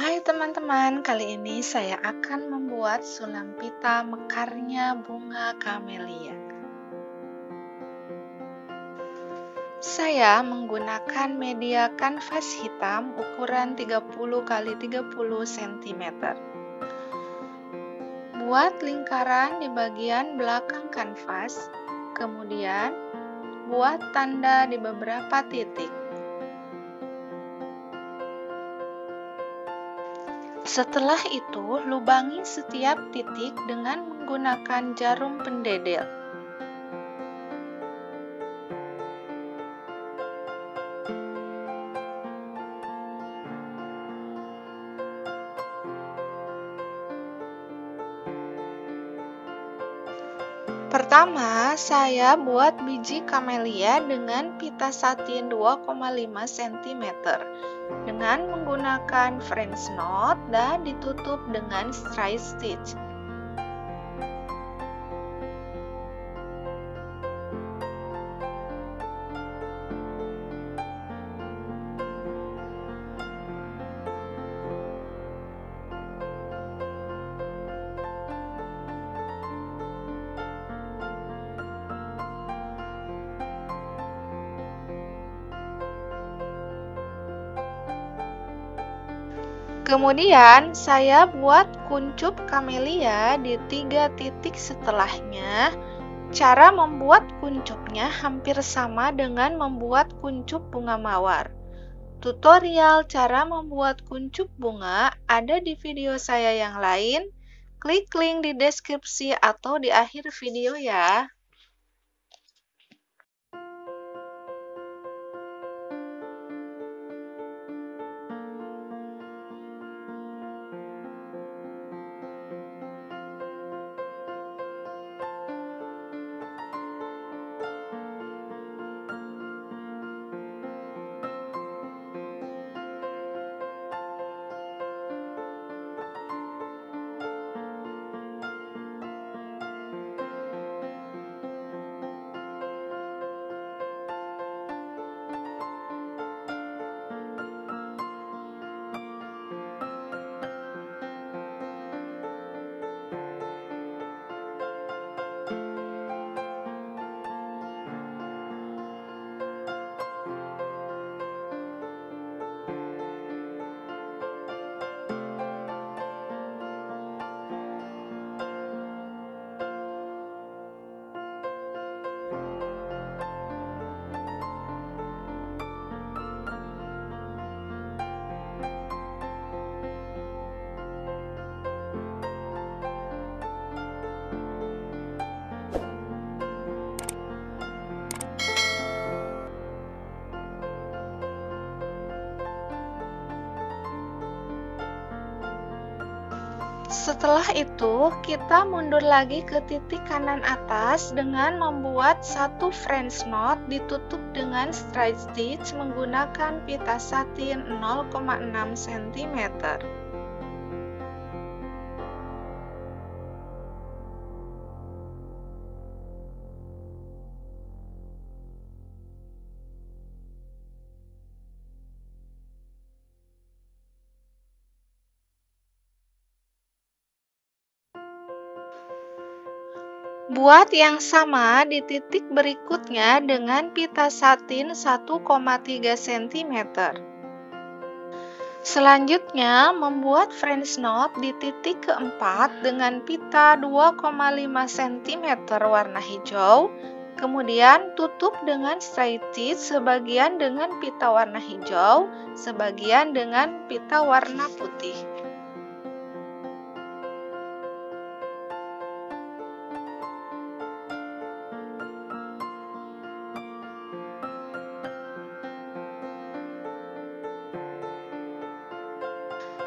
Hai teman-teman, kali ini saya akan membuat sulam pita mekarnya bunga kamelia. Saya menggunakan media kanvas hitam ukuran 30 x 30 cm. Buat lingkaran di bagian belakang kanvas, kemudian buat tanda di beberapa titik. Setelah itu, lubangi setiap titik dengan menggunakan jarum pendedel. Pertama, saya buat biji kamelia dengan pita satin 2,5 cm dengan menggunakan French knot dan ditutup dengan straight stitch. Kemudian saya buat kuncup kamelia di 3 titik setelahnya. Cara membuat kuncupnya hampir sama dengan membuat kuncup bunga mawar. Tutorial cara membuat kuncup bunga ada di video saya yang lain. Klik link di deskripsi atau di akhir video ya. Setelah itu, kita mundur lagi ke titik kanan atas dengan membuat satu French knot ditutup dengan straight stitch menggunakan pita satin 0,6 cm. Buat yang sama di titik berikutnya dengan pita satin 1,3 cm. Selanjutnya, membuat French knot di titik keempat dengan pita 2,5 cm warna hijau, kemudian tutup dengan straight stitch sebagian dengan pita warna hijau, sebagian dengan pita warna putih.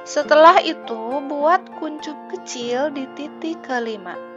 Setelah itu, buat kuncup kecil di titik kelima.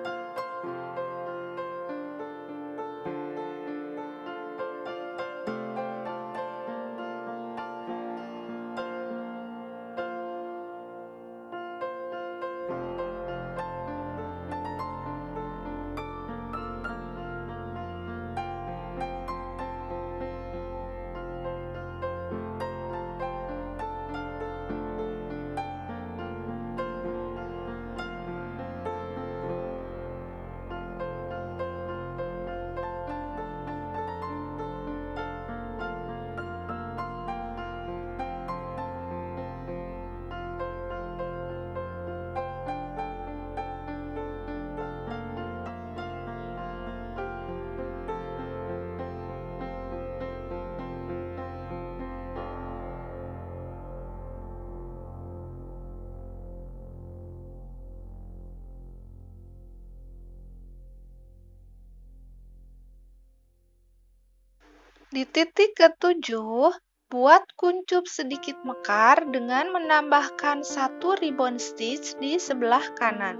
Di titik ketujuh, buat kuncup sedikit mekar dengan menambahkan 1 ribbon stitch di sebelah kanan.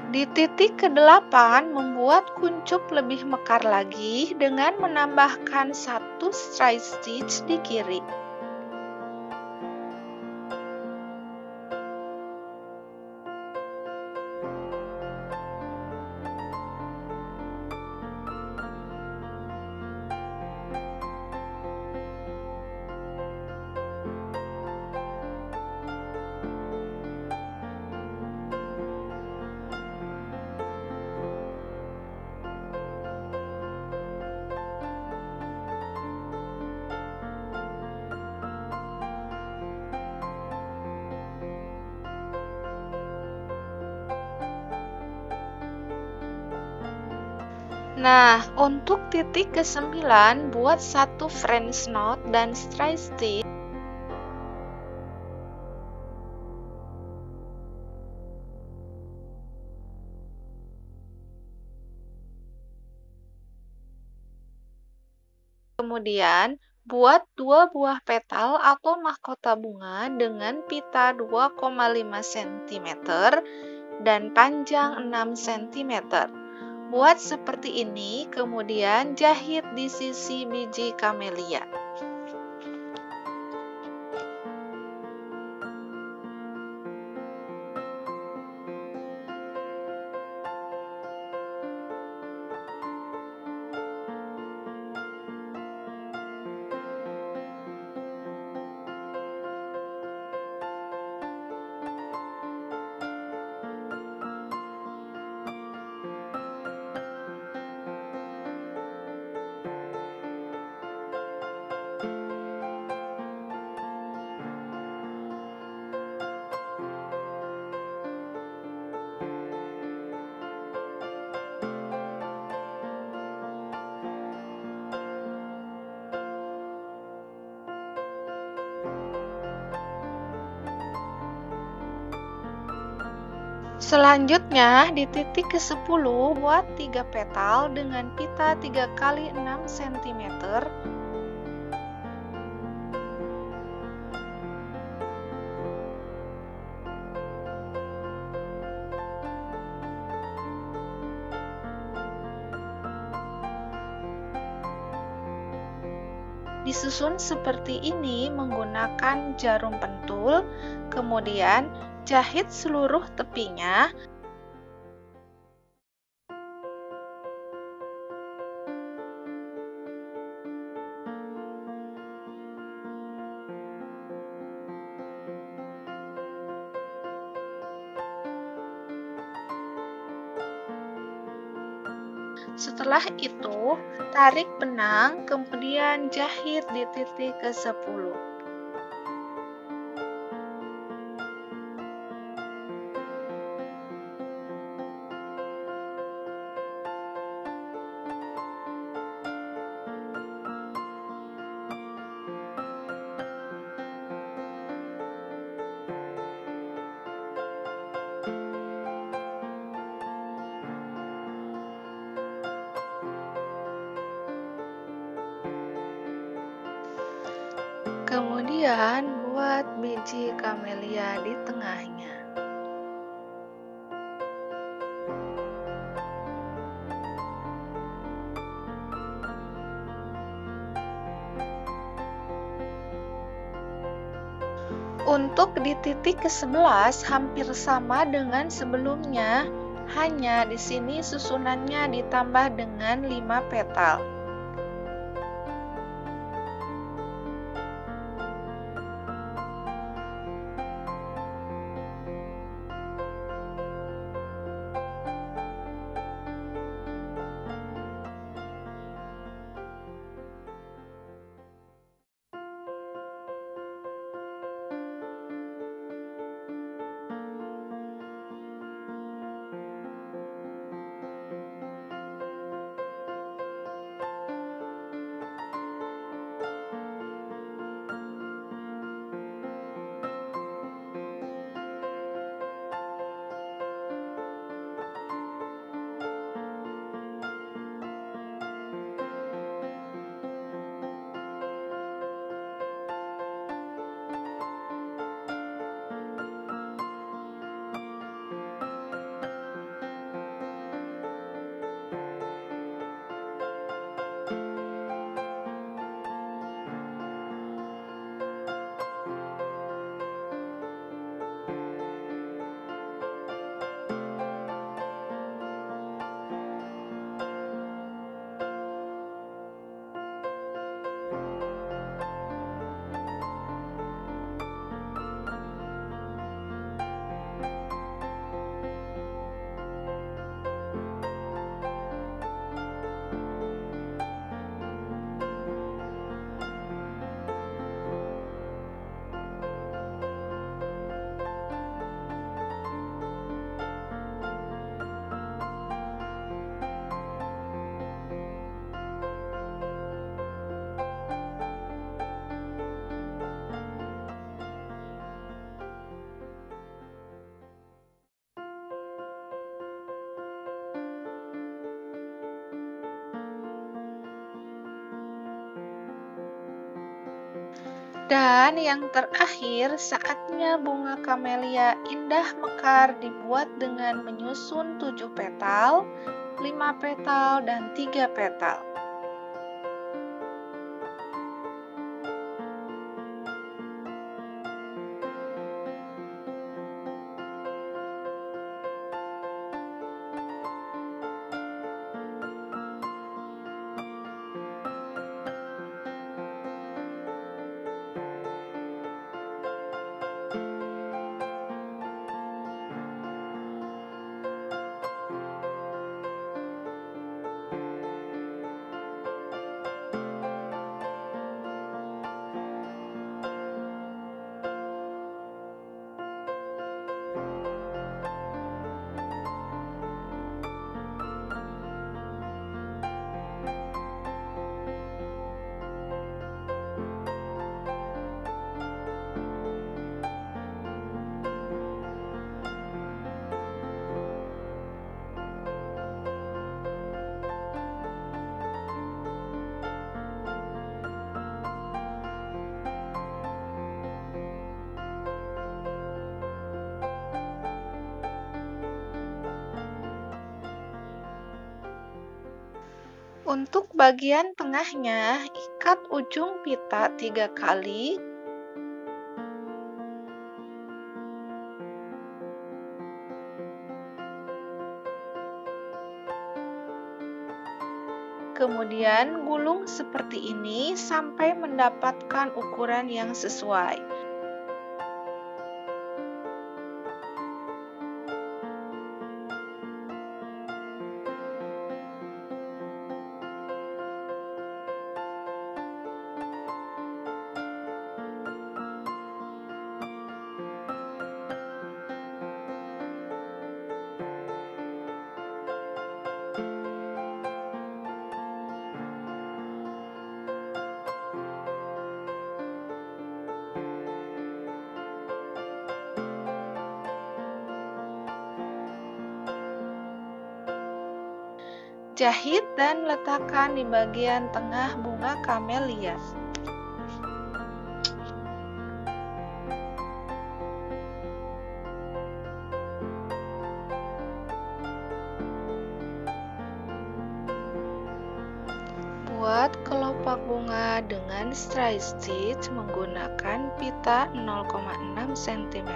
Di titik ke-8, membuat kuncup lebih mekar lagi dengan menambahkan 1 straight stitch di kiri. Nah, untuk titik ke-9, buat 1 French knot dan straight stitch. Kemudian, buat 2 buah petal atau mahkota bunga dengan pita 2,5 cm dan panjang 6 cm. Buat seperti ini, kemudian jahit di sisi biji kamelia. Selanjutnya, di titik ke-10, buat 3 petal dengan pita 3 x 6 cm. Disusun seperti ini menggunakan jarum pentul, kemudian jahit seluruh tepinya. Setelah itu, tarik benang, kemudian jahit di titik ke-10. Kemudian buat biji kamelia di tengahnya. Untuk di titik ke-11 hampir sama dengan sebelumnya, hanya di sini susunannya ditambah dengan 5 petal. Dan yang terakhir, saatnya bunga kamelia indah mekar dibuat dengan menyusun 7 petal, 5 petal, dan 3 petal. Untuk bagian tengahnya, ikat ujung pita 3 kali, kemudian gulung seperti ini sampai mendapatkan ukuran yang sesuai. Jahit dan letakkan di bagian tengah bunga kamelia. Buat kelopak bunga dengan stray stitch menggunakan pita 0,6 cm.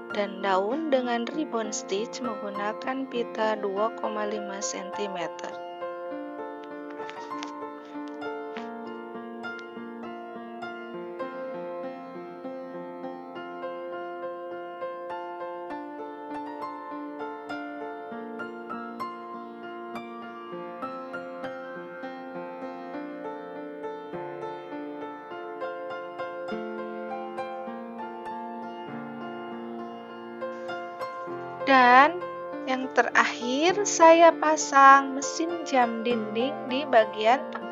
Dan daun dengan ribbon stitch menggunakan pita 2,5 cm. Dan yang terakhir, saya pasang mesin jam dinding di bagian tengah.